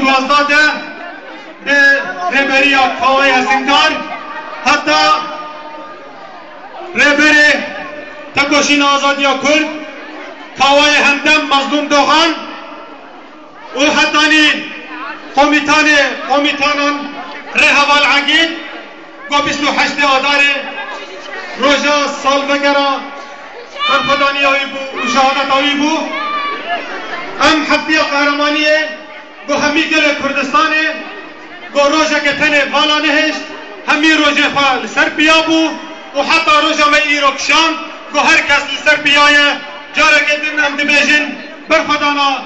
دوازده به رهبری کاوای هزینگدار حتی رهبری تکوشین آزادی کرد کاوای همدم مظلوم دوغان و حتی قومیتانان رهوال عقید و 28 آذار روژا سال بگرا برخدانی آوی بو و شهادت آوی بو ام هفتی قهرمانیه گو همی گل کردستانه گو روژه که تنه والا نهشت همی روژه خواه لسر پیا بو و حتی روژه می ایروکشان گو هر کس لسر پیایه جاره که دن ام دبیجن برخدانا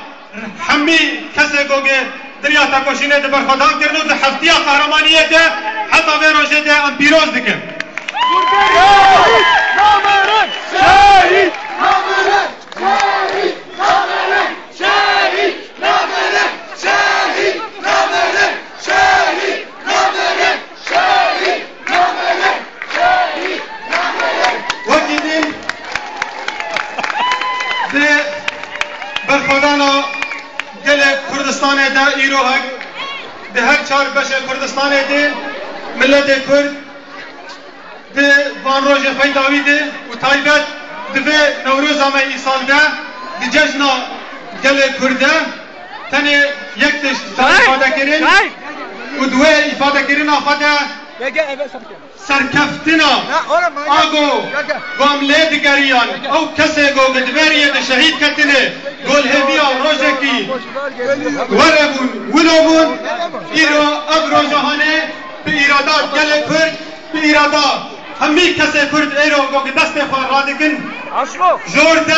همی کسی گو که دریا تکوشینه ده برخدان کرنو ده هفتی قهرمانیه ده حتی به روژه ده ام پیروز دکن برخدانا گل کردستان ده ایرو هک ده هر چار بشه کردستان ده ملت کرد ده وان روژ فیداوی ده و تایبت ده نوروز همه ای سال ده ده جشنا گل کرده تنه یک تش افاده کرن و دوه افاده کرن آخده سرکفتنا آگو گامله دگریان او کسی گو گدبریه ده شهید کتنه گل هبیا روژه کی وربون ولوبون ایرو اب روژهانه به ایرادات گل کرد به ایرادات همی کسی کرد ایرو گو که دست خواه را دکن جورده